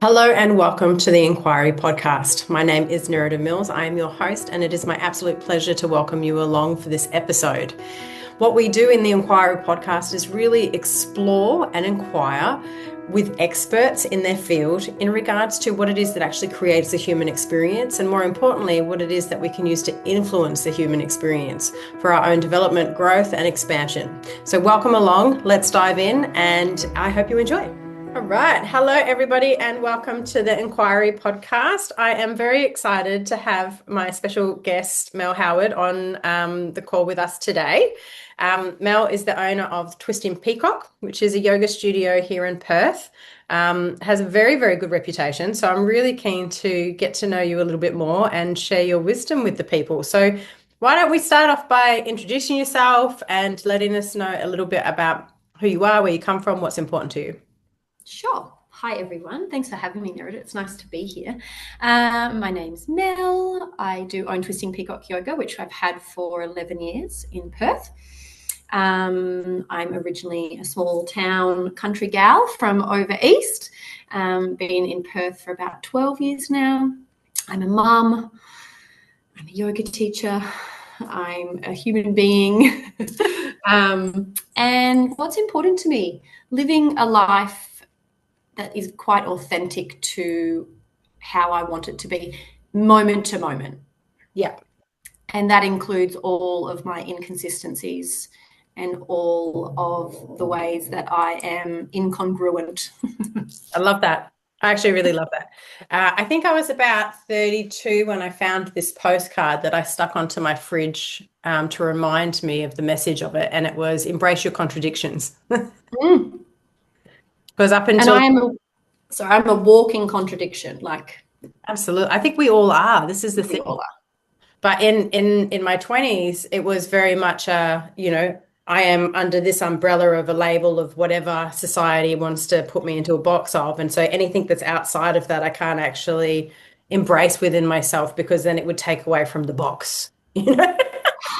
Hello and welcome to the Enquiry podcast. My name is Nerida Mills. I am your host, and it is my absolute pleasure to welcome you along for this episode. What we do in the Enquiry podcast is really explore and inquire with experts in their field in regards to what it is that actually creates a human experience, and more importantly, what it is that we can use to influence the human experience for our own development, growth, and expansion. So welcome along. Let's dive in, and I hope you enjoy. All right. Hello, everybody, and welcome to the Enquiry podcast. I am very excited to have my special guest, Mel Howard, on the call with us today. Mel is the owner of Twisting Peacock, which is a yoga studio here in Perth. Has a very, very good reputation. So I'm really keen to get to know you a little bit more and share your wisdom with the people. So why don't we start off by introducing yourself and letting us know a little bit about who you are, where you come from, what's important to you. Sure. Hi, everyone. Thanks for having me, Nerida. It's nice to be here. My name's Mel. I do Twisting Peacock Yoga, which I've had for 11 years in Perth. I'm originally a small town country gal from over east. Been in Perth for about 12 years now. I'm a mum. I'm a yoga teacher. I'm a human being. And what's important to me, living a life that is quite authentic to how I want it to be, moment to moment. Yeah. And that includes all of my inconsistencies and all of the ways that I am incongruent. I love that. I actually really love that. I think I was about 32 when I found this postcard that I stuck onto my fridge to remind me of the message of it. And it was, embrace your contradictions. Because up until... And I'm a walking contradiction. Absolutely. I think we all are. This is the thing. We all are. But in my 20s, it was very much, I am under this umbrella of a label of whatever society wants to put me into a box of. And so anything that's outside of that, I can't actually embrace within myself, because then it would take away from the box,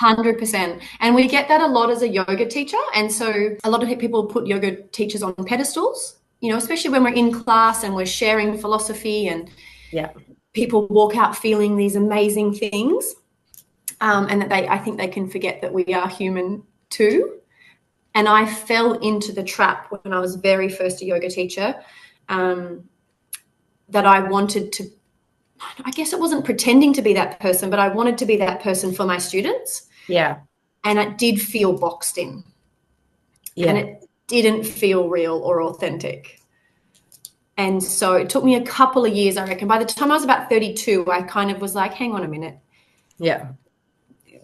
100%. And we get that a lot as a yoga teacher. And so a lot of people put yoga teachers on pedestals, especially when we're in class and we're sharing philosophy, and people walk out feeling these amazing things. And that I think they can forget that we are human too. And I fell into the trap when I was very first a yoga teacher, that I wanted to, I guess it wasn't pretending to be that person, but I wanted to be that person for my students. Yeah. And it did feel boxed in. Yeah. And it didn't feel real or authentic. And so it took me a couple of years, I reckon. By the time I was about 32, I kind of was like, hang on a minute. Yeah.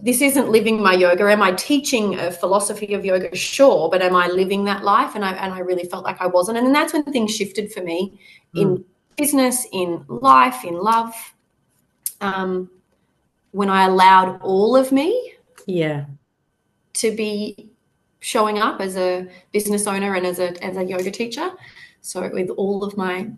This isn't living my yoga. Am I teaching a philosophy of yoga? Sure. But am I living that life? And I really felt like I wasn't. And then that's when things shifted for me in business, in life, in love. When I allowed all of me to be showing up as a business owner and as a yoga teacher. So with all of my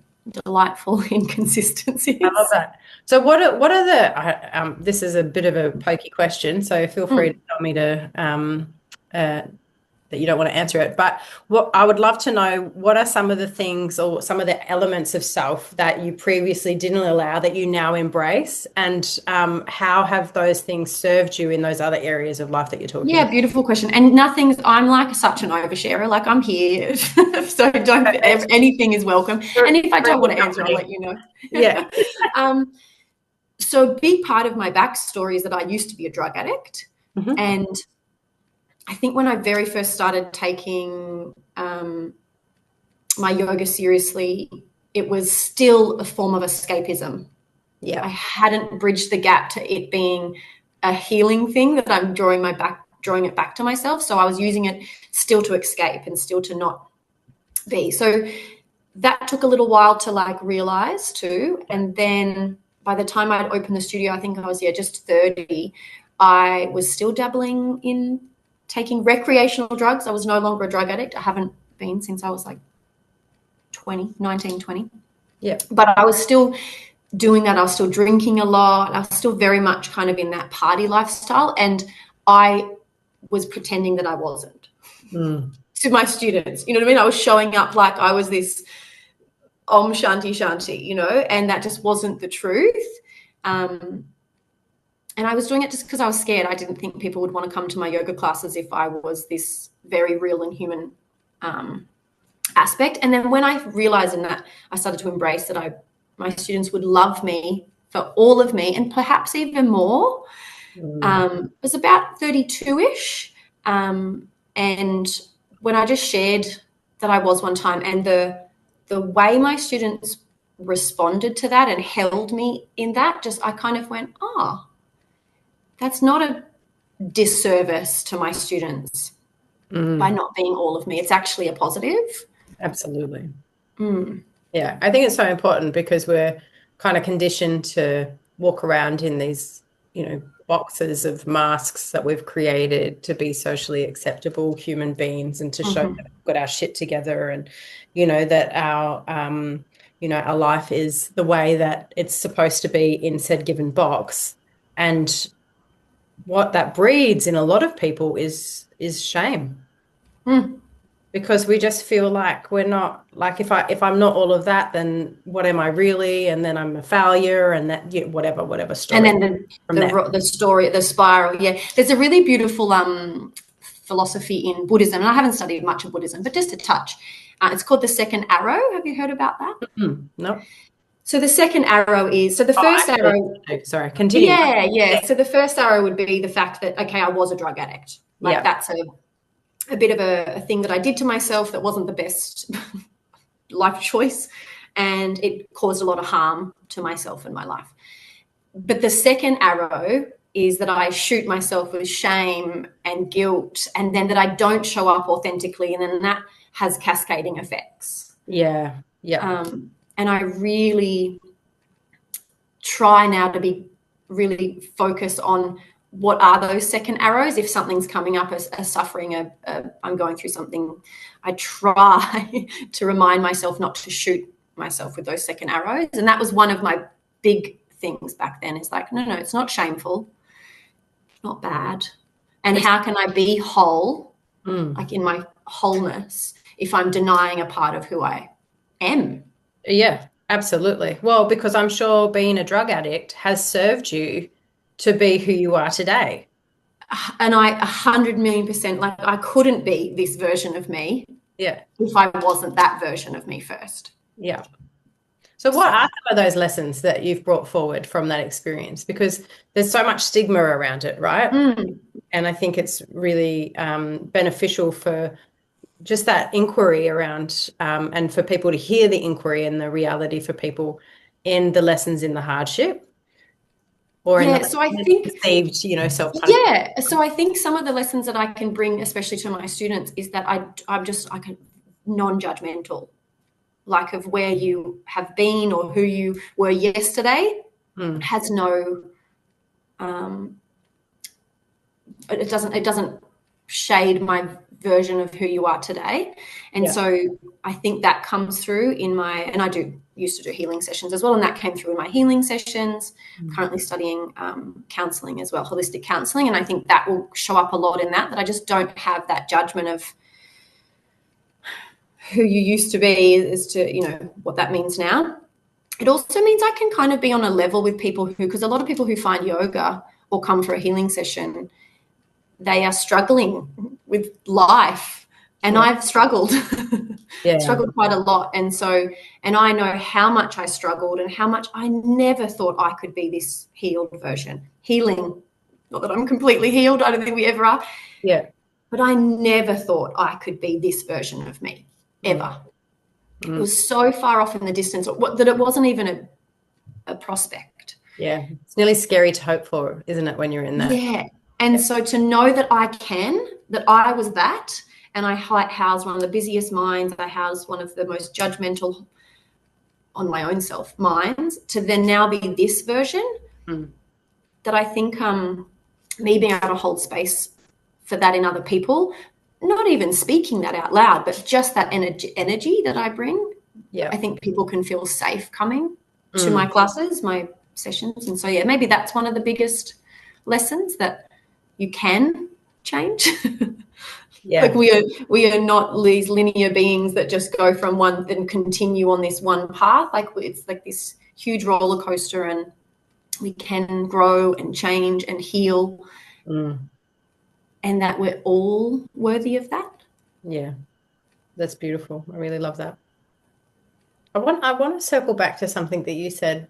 delightful inconsistencies. I love that. So what are the, this is a bit of a pokey question, so feel free to tell me that you don't want to answer it, but what I would love to know, what are some of the things or some of the elements of self that you previously didn't allow that you now embrace, and how have those things served you in those other areas of life that you're talking about? Yeah, beautiful question. And I'm like such an oversharer, like I'm here. So anything is welcome. And if I don't want to answer, I'll let you know. Yeah. So a big part of my backstory is that I used to be a drug addict. And I think when I very first started taking my yoga seriously, it was still a form of escapism. Yeah. I hadn't bridged the gap to it being a healing thing that I'm drawing it back to myself. So I was using it still to escape and still to not be. So that took a little while to realize too. And then by the time I'd opened the studio, I think I was just 30, I was still dabbling in taking recreational drugs. I was no longer a drug addict. I haven't been since I was 19, 20. Yeah. But I was still doing that. I was still drinking a lot. I was still very much kind of in that party lifestyle. And I was pretending that I wasn't to my students. You know what I mean? I was showing up like I was this Om Shanti Shanti, you know, and that just wasn't the truth. And I was doing it just because I was scared. I didn't think people would want to come to my yoga classes if I was this very real and human aspect. And then when I realized in that, I started to embrace that my students would love me for all of me, and perhaps even more. It was about 32-ish. And when I just shared that I was one time, and the way my students responded to that and held me in that, just I kind of went, oh, that's not a disservice to my students by not being all of me. It's actually a positive. Absolutely. Yeah, I think it's so important because we're kind of conditioned to walk around in these, you know, boxes of masks that we've created to be socially acceptable human beings and to show that we've got our shit together, and, you know, that our life is the way that it's supposed to be in said given box. And what that breeds in a lot of people is shame. Because we just feel like we're not, like, if I'm not all of that, then what am I really? And then I'm a failure, and that, yeah, whatever story. And then the story, the spiral. Yeah, there's a really beautiful philosophy in Buddhism, and I haven't studied much of Buddhism, but just a touch. It's called the second arrow. Have you heard about that? No. So the second arrow is, so the first arrow. Sorry, continue. Yeah. So the first arrow would be the fact that, okay, I was a drug addict. Like that's a bit of a thing that I did to myself that wasn't the best life choice, and it caused a lot of harm to myself and my life. But the second arrow is that I shoot myself with shame and guilt, and then that I don't show up authentically, and then that has cascading effects. Yeah. And I really try now to be really focused on what are those second arrows. If something's coming up as suffering, I'm going through something, I try to remind myself not to shoot myself with those second arrows. And that was one of my big things back then, is like, no, it's not shameful, not bad. And how can I be whole, like in my wholeness, if I'm denying a part of who I am? Yeah, absolutely. Well, because I'm sure being a drug addict has served you to be who you are today. And I 100 million%, like, I couldn't be this version of me if I wasn't that version of me first. Yeah. So what are some of those lessons that you've brought forward from that experience? Because there's so much stigma around it, right? And I think it's really beneficial for just that inquiry around, and for people to hear the inquiry and the reality for people in the lessons in the hardship. Or so I think perceived, you know, self-punishment. Yeah, so I think some of the lessons that I can bring, especially to my students, is that I'm just like a non-judgmental, like, of where you have been or who you were yesterday has no, it doesn't shade my version of who you are today. And so I think that comes through in my, and I used to do healing sessions as well, and that came through in my healing sessions. Currently studying counseling as well, holistic counseling, and I think that will show up a lot in that I just don't have that judgment of who you used to be as to, you know, what that means now. It also means I can kind of be on a level with people who, because a lot of people who find yoga or come for a healing session, they are struggling with life, and I've struggled, struggled quite a lot. And so, and I know how much I struggled and how much I never thought I could be this healed version. Healing, not that I'm completely healed, I don't think we ever are. Yeah. But I never thought I could be this version of me, ever. It was so far off in the distance that it wasn't even a prospect. Yeah. It's nearly scary to hope for, isn't it, when you're in that? Yeah. And so to know that that I was that, and I house one of the busiest minds, I house one of the most judgmental on my own self minds, to then now be this version, that I think me being able to hold space for that in other people, not even speaking that out loud, but just that energy that I bring, I think people can feel safe coming to my classes, my sessions. And so, maybe that's one of the biggest lessons, that you can change. Yeah. Like we are not these linear beings that just go from one and continue on this one path. Like it's like this huge roller coaster, and we can grow and change and heal, and that we're all worthy of that. Yeah, that's beautiful. I really love that. I want to circle back to something that you said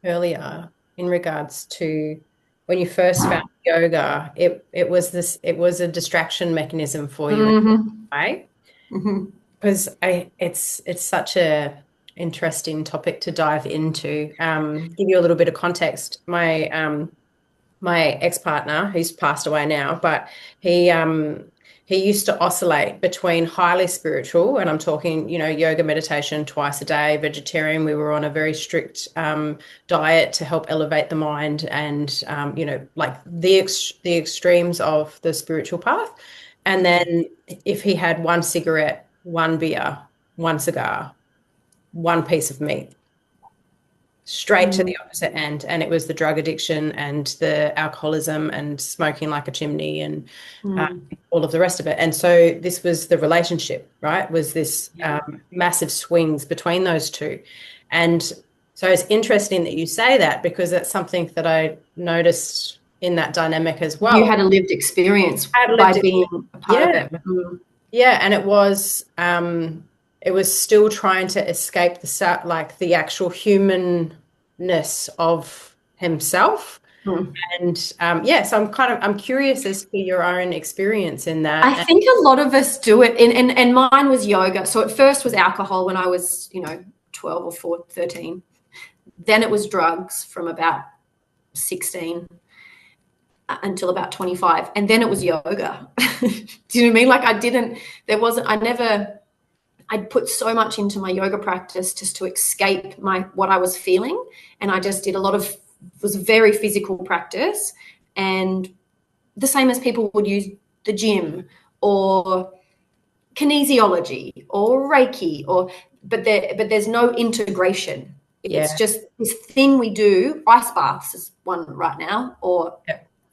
earlier in regards to when you first found yoga. It was a distraction mechanism for you, right? Because it's such a interesting topic to dive into. Give you a little bit of context. My ex-partner, who's passed away now, but he used to oscillate between highly spiritual, and I'm talking, yoga, meditation twice a day, vegetarian. We were on a very strict diet to help elevate the mind, and like the extremes of the spiritual path. And then if he had one cigarette, one beer, one cigar, one piece of meat, straight to the opposite end, and it was the drug addiction and the alcoholism and smoking like a chimney and all of the rest of it. And so this was the relationship, right, was this massive swings between those two. And so it's interesting that you say that, because that's something that I noticed in that dynamic as well. You had a lived experience by being a part of it. Yeah, and it was still trying to escape the actual humanness of himself. And so I'm curious as to your own experience in that. I think a lot of us do it, and mine was yoga. So at first was alcohol when I was 12 or 13. Then it was drugs from about 16 until about 25, and then it was yoga. Do you know what I mean? Like I'd put so much into my yoga practice just to escape what I was feeling, and I just did was very physical practice, and the same as people would use the gym or kinesiology or Reiki, but there's no integration. It's just this thing we do. Ice baths is one right now, or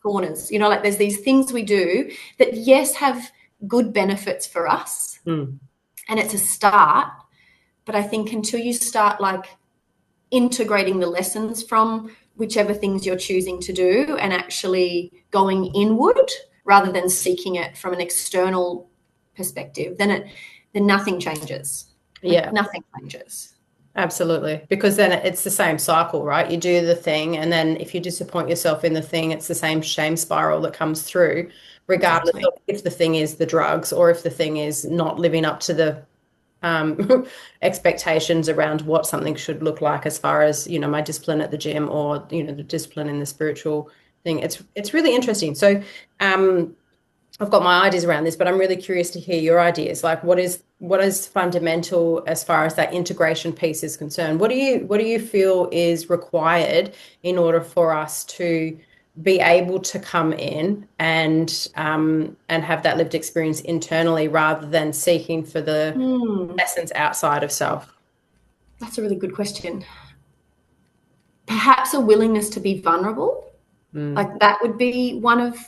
saunas. Like there's these things we do that have good benefits for us, and it's a start. But I think until you start like integrating the lessons from whichever things you're choosing to do and actually going inward rather than seeking it from an external perspective, then nothing changes. Nothing changes. Absolutely. Because then it's the same cycle, right? You do the thing, and then if you disappoint yourself in the thing, it's the same shame spiral that comes through, regardless of if the thing is the drugs or if the thing is not living up to the expectations around what something should look like, as far as my discipline at the gym or the discipline in the spiritual thing. It's really interesting. So I've got my ideas around this, but I'm really curious to hear your ideas. Like, what is fundamental as far as that integration piece is concerned? What do you feel is required in order for us to be able to come in and have that lived experience internally, rather than seeking for the lessons outside of self? That's a really good question. Perhaps a willingness to be vulnerable. Like that would be one of.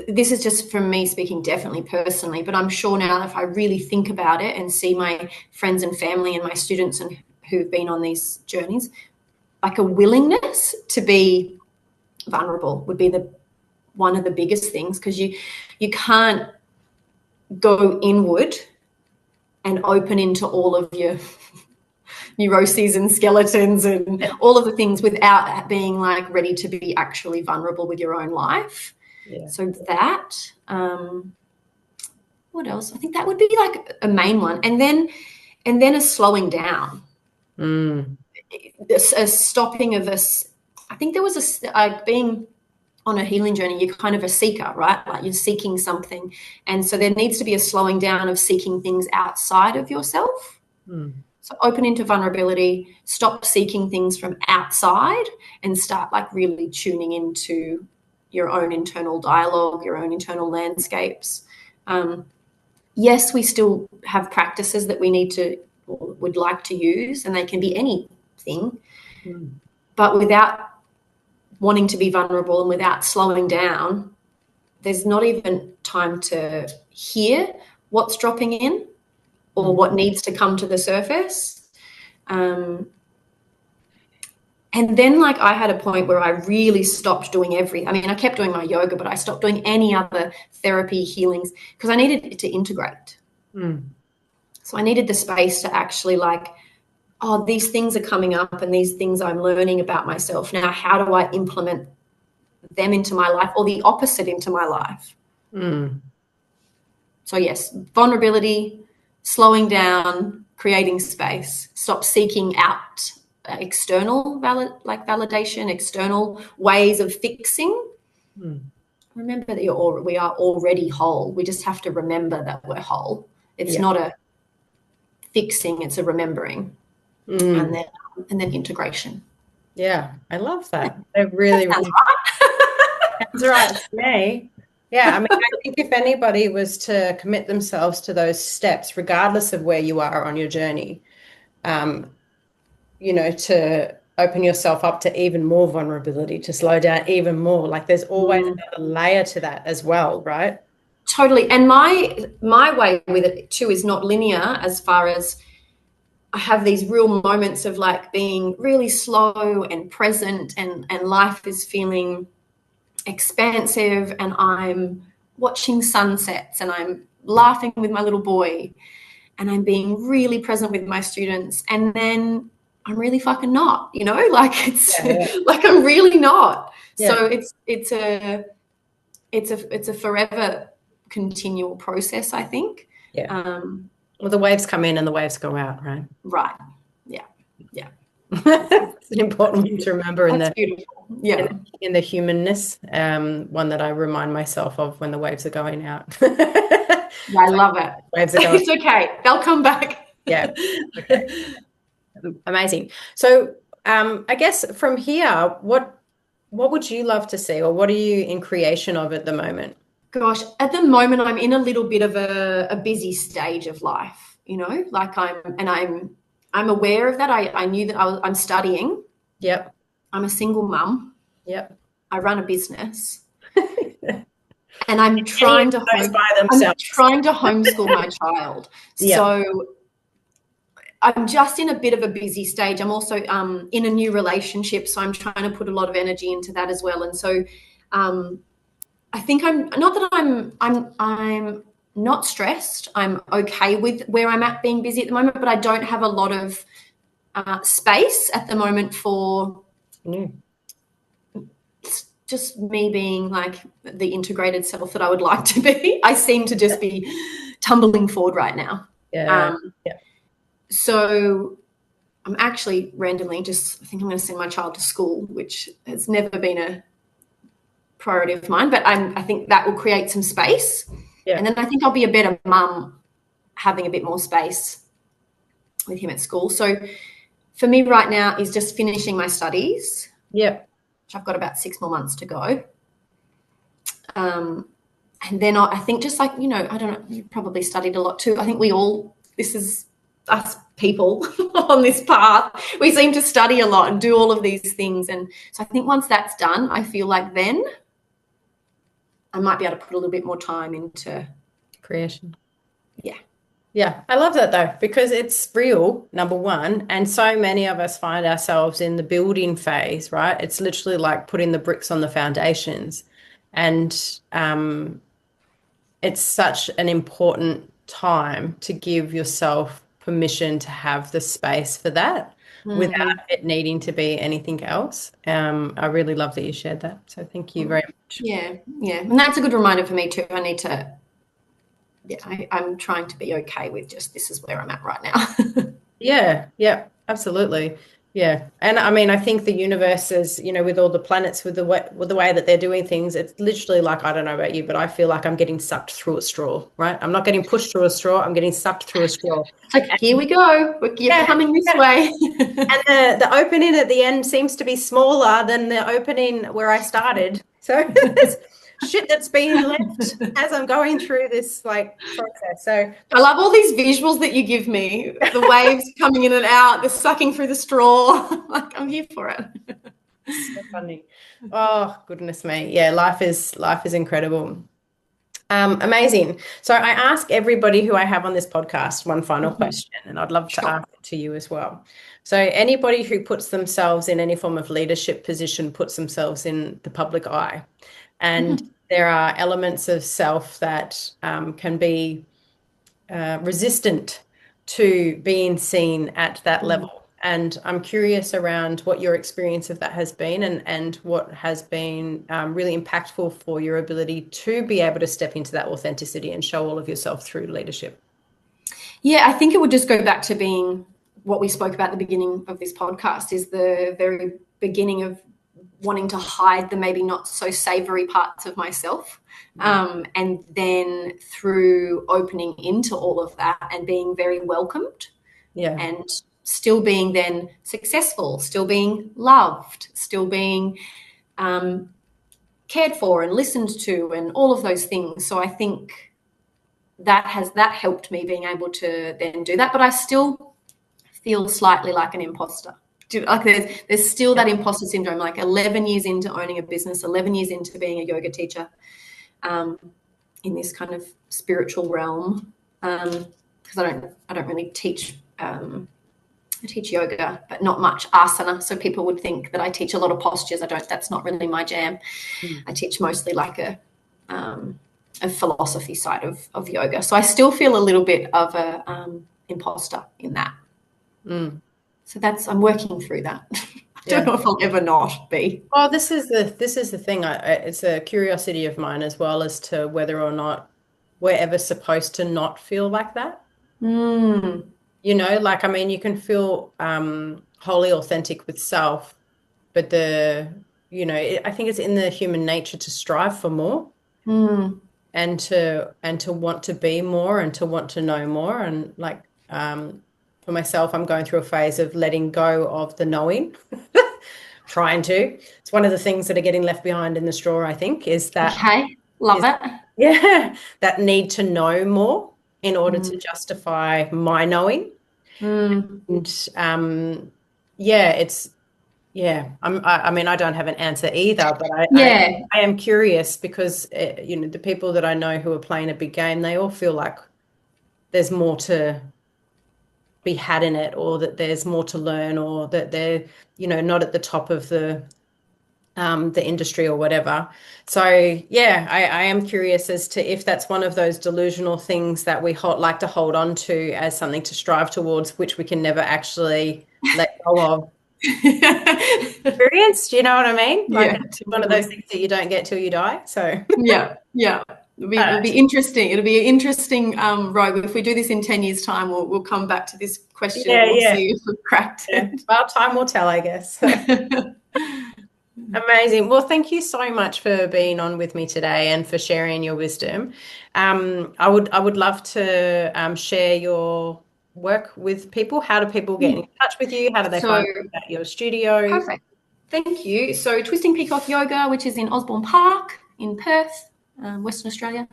This is just from me speaking, definitely personally, but I'm sure now if I really think about it and see my friends and family and my students and who've been on these journeys, like a willingness to be vulnerable would be one of the biggest things, because you can't go inward and open into all of your neuroses and skeletons and all of the things without being like ready to be actually vulnerable with your own life. So that, what else? I think that would be like a main one. And then a slowing down, a stopping of us. I think there was being on a healing journey, you're kind of a seeker, right? Like you're seeking something. And so there needs to be a slowing down of seeking things outside of yourself. So open into vulnerability, stop seeking things from outside, and start like really tuning into your own internal dialogue, your own internal landscapes. Yes, we still have practices that we need to or would like to use, and they can be anything, but without wanting to be vulnerable and without slowing down, there's not even time to hear what's dropping in or what needs to come to the surface. And then, like, I had a point where I really stopped doing everything. I mean, I kept doing my yoga, but I stopped doing any other therapy, healings, because I needed it to integrate. So I needed the space to actually, like, oh, these things are coming up and these things I'm learning about myself. Now, how do I implement them into my life, or the opposite into my life? So yes, vulnerability, slowing down, creating space, stop seeking out external validation, external ways of fixing. Remember that we are already whole. We just have to remember that we're whole. It's not a fixing, it's a remembering. And then integration. Yeah, I love that. It really, sounds right. That's right to me. Yeah, I mean, I think if anybody was to commit themselves to those steps, regardless of where you are on your journey, you know, to open yourself up to even more vulnerability, to slow down even more, like there's always another layer to that as well, right? Totally. And my way with it too is not linear, as far as I have these real moments of like being really slow and present, and life is feeling expansive, and I'm watching sunsets and I'm laughing with my little boy and I'm being really present with my students, and then I'm really fucking not, you know, like it's like I'm really not. So it's a forever continual process, I think. Well, the waves come in and the waves go out, right? Right. Yeah. It's an important one to remember in the humanness, one that I remind myself of when the waves are going out. I love it. Waves are going. It's okay. They'll come back. Yeah. Okay. Amazing. So I guess from here, what would you love to see, or what are you in creation of at the moment? Gosh, at the moment I'm in a little bit of a busy stage of life, you know, like I'm aware of that. I knew that I'm studying. Yep. I'm a single mum. Yep. I run a business. And I'm trying to homeschool my child. Yep. So I'm just in a bit of a busy stage. I'm also in a new relationship, so I'm trying to put a lot of energy into that as well. And so I think I'm not stressed. I'm okay with where I'm at being busy at the moment, but I don't have a lot of space at the moment for just me being like the integrated self that I would like to be. I seem to just be tumbling forward right now. So I'm actually randomly I think I'm going to send my child to school, which has never been a priority of mine, but I think that will create some space. And then I think I'll be a better mum having a bit more space with him at school. So for me right now is just finishing my studies. Which I've got about 6 more months to go. And then I think just like, you know, I don't know, you probably studied a lot too. I think this is us people on this path. We seem to study a lot and do all of these things. And so I think once that's done, I feel like then I might be able to put a little bit more time into creation. Yeah, I love that though, because it's real, number one, and so many of us find ourselves in the building phase, right? It's literally like putting the bricks on the foundations, and it's such an important time to give yourself permission to have the space for that without it needing to be anything else. I really love that you shared that, so thank you very much. Yeah, and that's a good reminder for me too. I need to I'm trying to be okay with just this is where I'm at right now. Yeah, absolutely. Yeah. And I mean, I think the universe is, you know, with all the planets, with the way that they're doing things, it's literally like, I don't know about you, but I feel like I'm getting sucked through a straw, right? I'm not getting pushed through a straw. I'm getting sucked through a straw. It's like, here we go. You're coming this way. And the opening at the end seems to be smaller than the opening where I started. So shit that's being left as I'm going through this like process. So I love all these visuals that you give me, the waves coming in and out, the sucking through the straw. Like, I'm here for it. So funny. Oh, goodness me. Yeah, life is incredible. Amazing. So I ask everybody who I have on this podcast one final question, and I'd love to Sure. ask it to you as well. So anybody who puts themselves in any form of leadership position puts themselves in the public eye, and Mhm. there are elements of self that can be resistant to being seen at that Mm. level. And I'm curious around what your experience of that has been, and what has been really impactful for your ability to be able to step into that authenticity and show all of yourself through leadership. Yeah, I think it would just go back to being what we spoke about at the beginning of this podcast, is the very beginning of wanting to hide the maybe not so savory parts of myself. And then through opening into all of that and being very welcomed, Yeah. and still being then successful, still being loved, still being cared for and listened to, and all of those things. So I think that helped me being able to then do that. But I still feel slightly like an imposter. Like there's still that imposter syndrome, like 11 years into owning a business, 11 years into being a yoga teacher, in this kind of spiritual realm. Because I don't really teach. I teach yoga, but not much asana. So people would think that I teach a lot of postures. I don't. That's not really my jam. I teach mostly like a philosophy side of yoga. So I still feel a little bit of a imposter in that. Mm. So I'm working through that. I don't Yeah. know if I'll ever not be. Well, this is the thing. It's a curiosity of mine as well as to whether or not we're ever supposed to not feel like that. Mm, Like, I mean, you can feel wholly authentic with self, but I think it's in the human nature to strive for more, mm, and to want to be more, and to want to know more. And like, for myself, I'm going through a phase of letting go of the knowing, trying to. It's one of the things that are getting left behind in the straw, I think, is that okay, love is it. yeah, that need to know more in order to Mm, justify my knowing. mm, And yeah, I mean, I don't have an answer either, but yeah. I am curious because the people that I know who are playing a big game, they all feel like there's more to be had in it, or that there's more to learn, or that they're not at the top of the industry or whatever. So yeah, I am curious as to if that's one of those delusional things that we like to hold on to as something to strive towards, which we can never actually let go of. Experience, do you know what I mean? Like, Yeah, it's one of those totally. things that you don't get till you die. So Yeah, yeah. It'll be interesting. It'll be an interesting road. If we do this in 10 years' time, we'll come back to this question and yeah, we'll yeah, see if we've cracked yeah. it. Well, time will tell, I guess. Amazing. Well, thank you so much for being on with me today and for sharing your wisdom. I would love to share your work with people. How do people get in touch with you? How do they So find out about your studio? perfect. Thank you. So Twisting Peacock Yoga, which is in Osborne Park in Perth, Western Australia.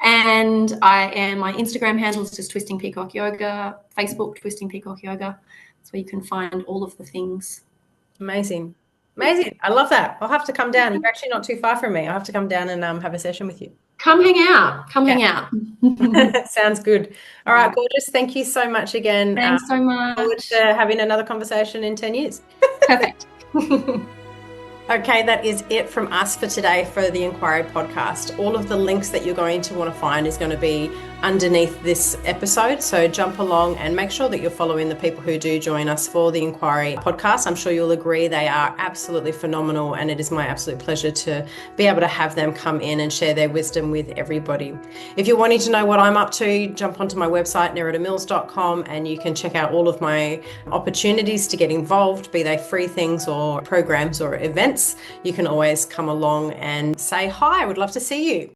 And my Instagram handle is just Twisting Peacock Yoga, Facebook Twisting Peacock Yoga. That's where you can find all of the things. Amazing. Amazing. I love that. I'll have to come down. You're actually not too far from me. I'll have to come down and have a session with you. Come hang out. Come Yeah. hang out. Sounds good. All right, gorgeous. Thank you so much again. Thanks so Forward much. to having another conversation in 10 years. Perfect. Okay, that is it from us for today for the Enquiry podcast. All of the links that you're going to want to find is going to be underneath this episode. So jump along and make sure that you're following the people who do join us for the Enquiry podcast. I'm sure you'll agree they are absolutely phenomenal, and it is my absolute pleasure to be able to have them come in and share their wisdom with everybody. If you're wanting to know what I'm up to, jump onto my website, neridamills.com, and you can check out all of my opportunities to get involved, be they free things or programs or events. You can always come along and say hi. I would love to see you.